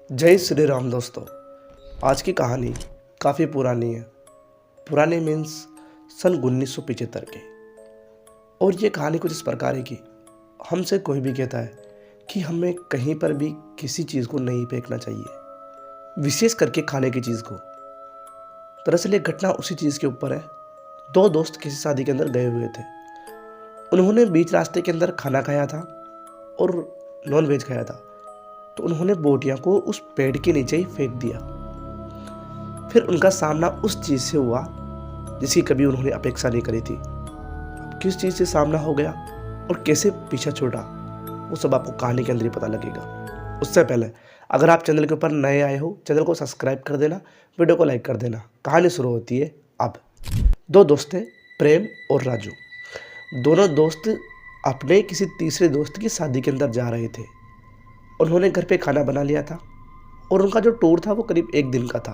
जय श्री राम दोस्तों। आज की कहानी काफ़ी पुरानी है। पुरानी मीन्स सन 1975 की। और ये कहानी कुछ इस प्रकार है कि हमसे कोई भी कहता है कि हमें कहीं पर भी किसी चीज़ को नहीं फेंकना चाहिए, विशेष करके खाने की चीज़ को। दरअसल ये घटना उसी चीज़ के ऊपर है। दो दोस्त किसी शादी के अंदर गए हुए थे। उन्होंने बीच रास्ते के अंदर खाना खाया था और नॉन वेज खाया था, तो उन्होंने बोटियां को उस पेड़ के नीचे ही फेंक दिया। फिर उनका सामना उस चीज़ से हुआ जिसकी कभी उन्होंने अपेक्षा नहीं करी थी। किस चीज़ से सामना हो गया और कैसे पीछा छोड़ा, वो सब आपको कहानी के अंदर ही पता लगेगा। उससे पहले अगर आप चैनल के ऊपर नए आए हो, चैनल को सब्सक्राइब कर देना, वीडियो को लाइक कर देना। कहानी शुरू होती है अब। दो दोस्त थे, प्रेम और राजू। दोनों दोस्त अपने किसी तीसरे दोस्त की शादी के अंदर जा रहे थे। उन्होंने घर पे खाना बना लिया था और उनका जो टूर था वो करीब एक दिन का था।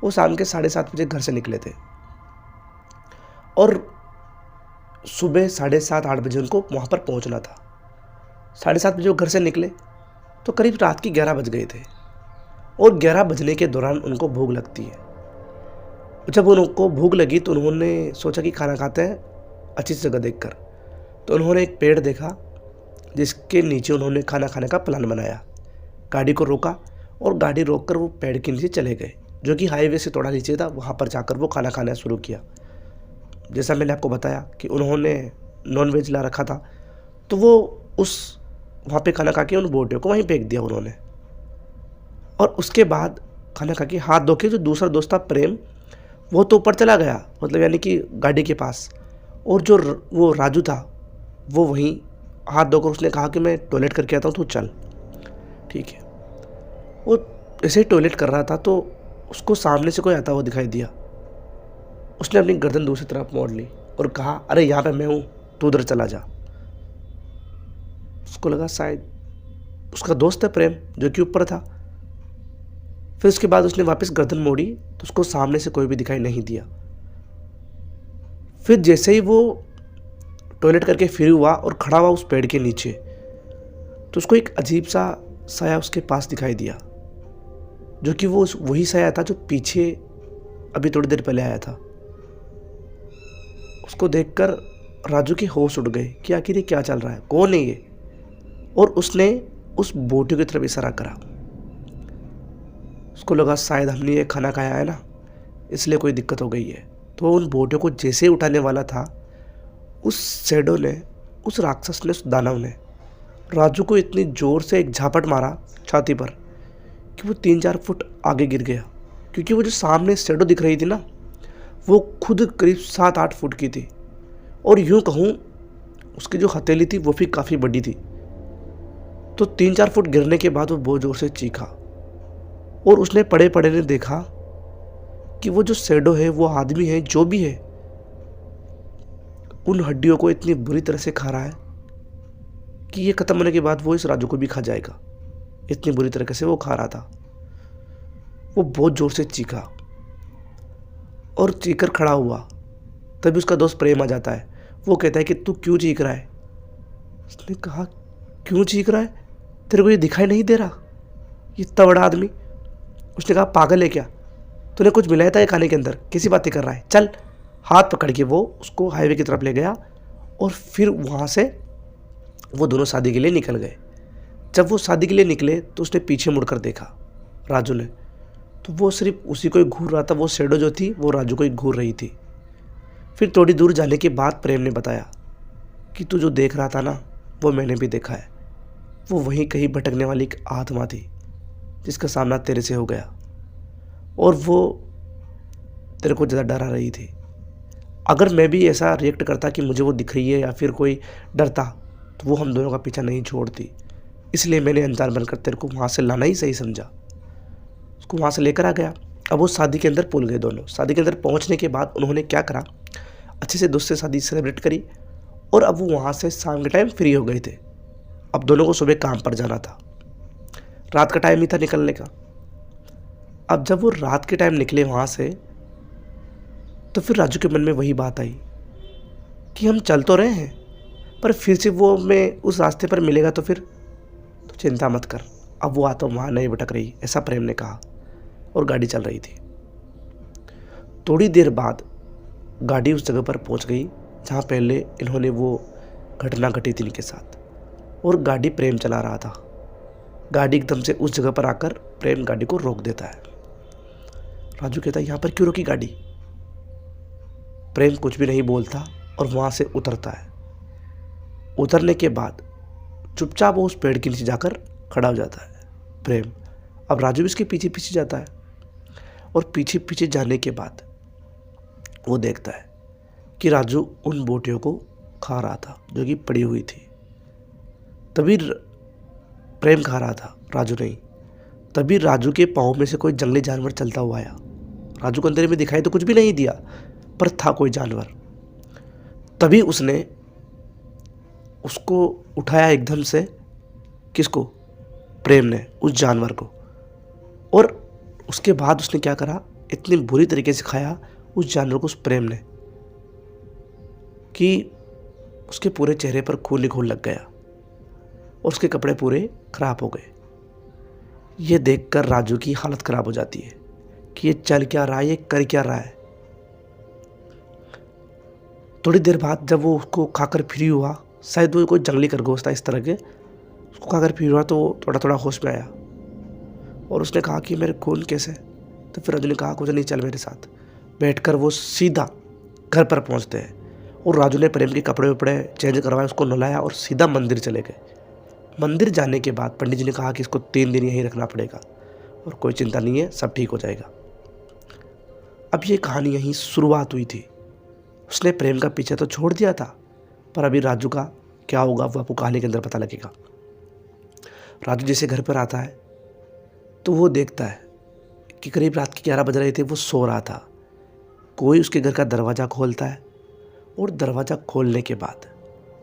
वो शाम के 7:30 बजे घर से निकले थे और सुबह 7:30-8 बजे उनको वहाँ पर पहुँचना था। 7:30 बजे वो घर से निकले तो करीब रात की 11 बज गए थे और 11 बजने के दौरान उनको भूख लगती है। जब उनको भूख लगी तो उन्होंने सोचा कि खाना खाते हैं अच्छी जगह देखकर। तो उन्होंने एक पेड़ देखा जिसके नीचे उन्होंने खाना खाने का प्लान बनाया। गाड़ी को रोका और गाड़ी रोककर वो पेड़ के नीचे चले गए, जो कि हाईवे से थोड़ा नीचे था। वहाँ पर जाकर वो खाना खाना शुरू किया। जैसा मैंने आपको बताया कि उन्होंने नॉन वेज ला रखा था, तो वो वहाँ पे खाना खा के उन बोटियों को वहीं फेंक दिया उन्होंने। और उसके बाद खाना खा के हाथ धो के जो दूसरा दोस्त था प्रेम, वो तो ऊपर चला गया, मतलब यानी कि गाड़ी के पास। और जो वो राजू था वो वहीं हाथ धोकर उसने कहा कि मैं टॉयलेट करके आता हूँ, तू चल। ठीक है। वो ऐसे ही टॉयलेट कर रहा था तो उसको सामने से कोई आता हुआ दिखाई दिया। उसने अपनी गर्दन दूसरी तरफ मोड़ ली और कहा, अरे यहाँ पे मैं हूँ, तू उधर चला जा। उसको लगा शायद उसका दोस्त है प्रेम, जो कि ऊपर था। फिर उसके बाद उसने वापस गर्दन मोड़ी तो उसको सामने से कोई भी दिखाई नहीं दिया। फिर जैसे ही वो टॉयलेट करके फ्री हुआ और खड़ा हुआ उस पेड़ के नीचे, तो उसको एक अजीब सा साया उसके पास दिखाई दिया, जो कि वो वही साया था जो पीछे अभी थोड़ी देर पहले आया था। उसको देखकर राजू के होश उड़ गए कि आखिर ये क्या चल रहा है, कौन है ये। और उसने उस बोटी की तरफ इशारा करा। उसको लगा शायद हमने ये खाना खाया है ना, इसलिए कोई दिक्कत हो गई है। तो उन बोटियों को जैसे ही उठाने वाला था, उस शैडो ने, उस राक्षस ने, उस दानव ने राजू को इतनी ज़ोर से एक झापट मारा छाती पर कि वो 3-4 फुट आगे गिर गया। क्योंकि वो जो सामने शैडो दिख रही थी ना, वो खुद करीब 7-8 फुट की थी। और यूँ कहूँ उसकी जो हथेली थी वो भी काफ़ी बड़ी थी। तो 3-4 फुट गिरने के बाद वो बहुत ज़ोर से चीखा और उसने पड़े पड़े ने देखा कि वो जो शैडो है, वो आदमी है, जो भी है, उन हड्डियों को इतनी बुरी तरह से खा रहा है कि ये ख़त्म होने के बाद वो इस राजू को भी खा जाएगा। इतनी बुरी तरीके से वो खा रहा था। वो बहुत ज़ोर से चीखा और चीखकर खड़ा हुआ। तभी उसका दोस्त प्रेम आ जाता है। वो कहता है कि तू क्यों चीख रहा है। उसने कहा, क्यों चीख रहा है, तेरे को ये दिखाई नहीं दे रहा, ये इतना बड़ा आदमी। उसने कहा, पागल है क्या, तूने कुछ मिलाया था ये खाने के अंदर, कैसी बातें कर रहा है, चल। हाथ पकड़ के वो उसको हाईवे की तरफ ले गया और फिर वहाँ से वो दोनों शादी के लिए निकल गए। जब वो शादी के लिए निकले तो उसने पीछे मुड़कर देखा राजू ने, तो वो सिर्फ उसी को ही घूर रहा था। वो शैडो जो थी वो राजू को ही घूर रही थी। फिर थोड़ी दूर जाने के बाद प्रेम ने बताया कि तू जो देख रहा था ना, वो मैंने भी देखा है। वो वहीं कहीं भटकने वाली एक आत्मा थी जिसका सामना तेरे से हो गया और वो तेरे को ज़्यादा डरा रही थी। अगर मैं भी ऐसा रिएक्ट करता कि मुझे वो दिख रही है या फिर कोई डरता, तो वो हम दोनों का पीछा नहीं छोड़ती। इसलिए मैंने अनजान बनकर तेरे को वहाँ से लाना ही सही समझा। उसको वहाँ से लेकर आ गया। अब वो शादी के अंदर पुल गए दोनों। शादी के अंदर पहुँचने के बाद उन्होंने क्या करा, अच्छे से दोस्त से शादी सेलिब्रेट करी और अब वो वहाँ से शाम के टाइम फ्री हो गए थे। अब दोनों को सुबह काम पर जाना था। रात का टाइम ही था निकलने का। अब जब वो रात के टाइम निकले वहाँ से, तो फिर राजू के मन में वही बात आई कि हम चल तो रहे हैं, पर फिर से वो मैं उस रास्ते पर मिलेगा तो फिर, तो चिंता मत कर, अब वो आत्मा वहाँ नहीं भटक रही, ऐसा प्रेम ने कहा, और गाड़ी चल रही थी। थोड़ी देर बाद गाड़ी उस जगह पर पहुंच गई जहाँ पहले इन्होंने वो घटना घटी थी इनके साथ, और गाड़ी प्रेम चला रहा था। गाड़ी एकदम से उस जगह पर आकर प्रेम गाड़ी को रोक देता है। राजू कहता है यहाँ पर क्यों रोकी गाड़ी? प्रेम कुछ भी नहीं बोलता और वहाँ से उतरता है। उतरने के बाद चुपचाप वो उस पेड़ के नीचे जाकर खड़ा हो जाता है प्रेम। अब राजू भी इसके पीछे पीछे जाता है, और पीछे पीछे जाने के बाद वो देखता है कि राजू उन बोटियों को खा रहा था जो कि पड़ी हुई थी। तभी प्रेम खा रहा था, राजू नहीं। तभी राजू के पाँव में से कोई जंगली जानवर चलता हुआ आया। राजू को अंधेरे में दिखाई तो कुछ भी नहीं दिया, पर था कोई जानवर। तभी उसने उसको उठाया एकदम से। किसको? प्रेम ने उस जानवर को। और उसके बाद उसने क्या करा, इतनी बुरी तरीके से खाया उस जानवर को उस प्रेम ने कि उसके पूरे चेहरे पर खून ही खून लग गया और उसके कपड़े पूरे खराब हो गए। ये देखकर राजू की हालत खराब हो जाती है कि ये चल क्या रहा है, ये कर क्या रहा है। थोड़ी देर बाद जब वो उसको खाकर फ्री हुआ, शायद वो कोई जंगली खरगोश था इस तरह के, उसको खाकर फ्री हुआ तो वो थोड़ा थोड़ा होश में आया और उसने कहा कि मेरे खून कैसे? तो फिर राजू ने कहा कुछ नहीं, चल मेरे साथ। बैठकर वो सीधा घर पर पहुंचते हैं और राजू ने प्रेम के कपड़े वपड़े चेंज करवाए, उसको नहलाया और सीधा मंदिर चले गए। मंदिर जाने के बाद पंडित जी ने कहा कि इसको 3 दिन यहीं रखना पड़ेगा और कोई चिंता नहीं है, सब ठीक हो जाएगा। अब ये कहानी यहीं शुरुआत हुई थी। उसने प्रेम का पीछे तो छोड़ दिया था, पर अभी राजू का क्या होगा वो आपको कहानी के अंदर पता लगेगा। राजू जैसे घर पर आता है तो वो देखता है कि करीब रात के 11 बज रहे थे, वो सो रहा था। कोई उसके घर का दरवाज़ा खोलता है और दरवाज़ा खोलने के बाद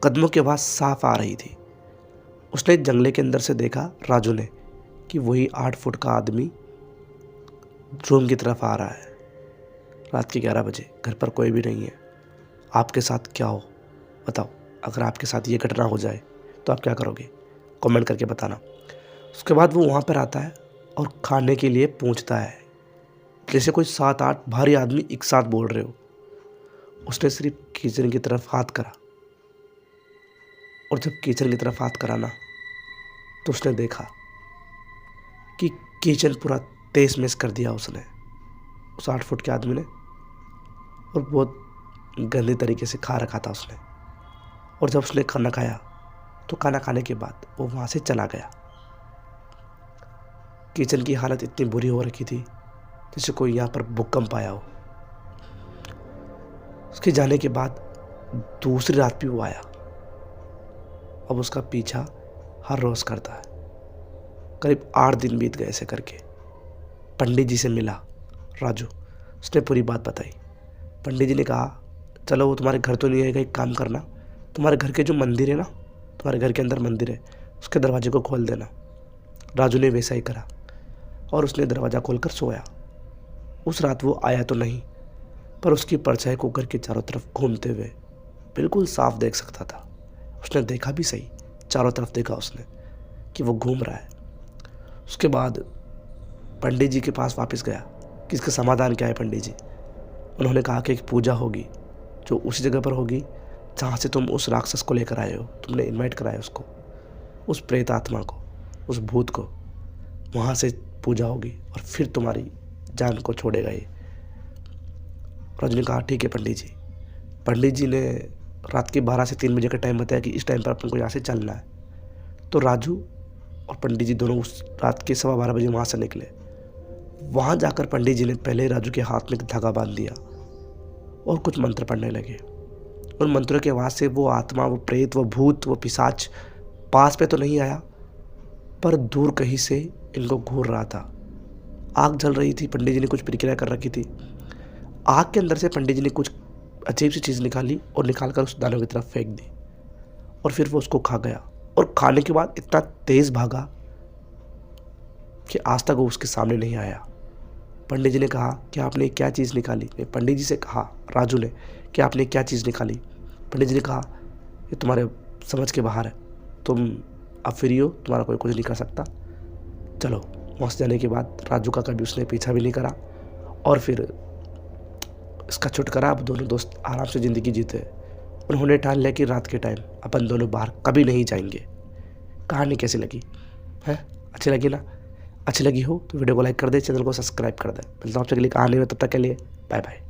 कदमों की आवाज़ साफ आ रही थी। उसने जंगले के अंदर से देखा राजू ने कि वही 8 फुट का आदमी रूम की तरफ आ रहा है। रात के 11 बजे, घर पर कोई भी नहीं है। आपके साथ क्या हो बताओ? अगर आपके साथ ये घटना हो जाए तो आप क्या करोगे? कमेंट करके बताना। उसके बाद वो वहाँ पर आता है और खाने के लिए पूछता है, जैसे कोई 7-8 भारी आदमी एक साथ बोल रहे हो। उसने सिर्फ किचन की तरफ हाथ करा, और जब किचन की तरफ हाथ करा ना, तो उसने देखा कि किचन पूरा तेज मेस कर दिया उसने, उस 8 फुट के आदमी ने, और बहुत गंदे तरीके से खा रखा था उसने। और जब उसने खाना खाया तो खाना खाने के बाद वो वहाँ से चला गया। किचन की हालत इतनी बुरी हो रखी थी जैसे कोई यहाँ पर भूकंप आया हो। उसके जाने के बाद दूसरी रात भी वो आया। अब उसका पीछा हर रोज़ करता है। करीब 8 दिन बीत गए ऐसे करके। पंडित जी से मिला राजू, उसने पूरी बात बताई। पंडित जी ने कहा चलो वो तुम्हारे घर तो नहीं आएगा, एक काम करना, तुम्हारे घर के जो मंदिर है ना, तुम्हारे घर के अंदर मंदिर है, उसके दरवाजे को खोल देना। राजू ने वैसा ही करा और उसने दरवाज़ा खोलकर सोया। उस रात वो आया तो नहीं, पर उसकी परछाई को घर के चारों तरफ घूमते हुए बिल्कुल साफ देख सकता था। उसने देखा भी सही, चारों तरफ देखा उसने कि वो घूम रहा है। उसके बाद पंडित जी के पास वापस गया कि इसका समाधान क्या है। पंडित जी, उन्होंने कहा कि एक पूजा होगी जो उसी जगह पर होगी जहाँ से तुम उस राक्षस को लेकर आए हो, तुमने इनवाइट कराया उसको, उस प्रेत आत्मा को, उस भूत को। वहाँ से पूजा होगी और फिर तुम्हारी जान को छोड़ेगा ये। राजू ने कहा ठीक है पंडित जी। पंडित जी ने रात के 12 से 3 बजे का टाइम बताया कि इस टाइम पर अपन को यहाँ से चलना है। तो राजू और पंडित जी दोनों उस रात के 12:15 बजे वहाँ से निकले। वहाँ जाकर पंडित जी ने पहले राजू के हाथ में धागा बांध दिया और कुछ मंत्र पढ़ने लगे। उन मंत्रों की आवाज़ से वो आत्मा, वो प्रेत, वो भूत, वो पिशाच पास पे तो नहीं आया, पर दूर कहीं से इनको घूर रहा था। आग जल रही थी, पंडित जी ने कुछ प्रक्रिया कर रखी थी। आग के अंदर से पंडित जी ने कुछ अजीब सी चीज़ निकाली और निकालकर उस दानव की तरफ फेंक दी, और फिर वो उसको खा गया। और खाने के बाद इतना तेज़ भागा कि आज तक वो उसके सामने नहीं आया। पंडित जी ने कहा कि आपने क्या चीज़ निकाली? पंडित जी से कहा राजू ने कि आपने क्या चीज़ निकाली? पंडित जी ने कहा ये तुम्हारे समझ के बाहर है, तुम अब फ्री हो, तुम्हारा कोई कुछ नहीं कर सकता। चलो वहाँ से जाने के बाद राजू का कभी उसने पीछा भी नहीं करा और फिर इसका छुटकारा। अब दोनों दोस्त आराम से ज़िंदगी जीते। उन्होंने ठान लिया कि रात के टाइम अपन दोनों बाहर कभी नहीं जाएंगे। कहानी कैसी लगी है? अच्छी लगी ना? अच्छी लगी हो तो वीडियो को लाइक कर दे, चैनल को सब्सक्राइब कर दे। मिलता हूँ आपसे अगली कहानी में, तब तक के लिए बाय बाय।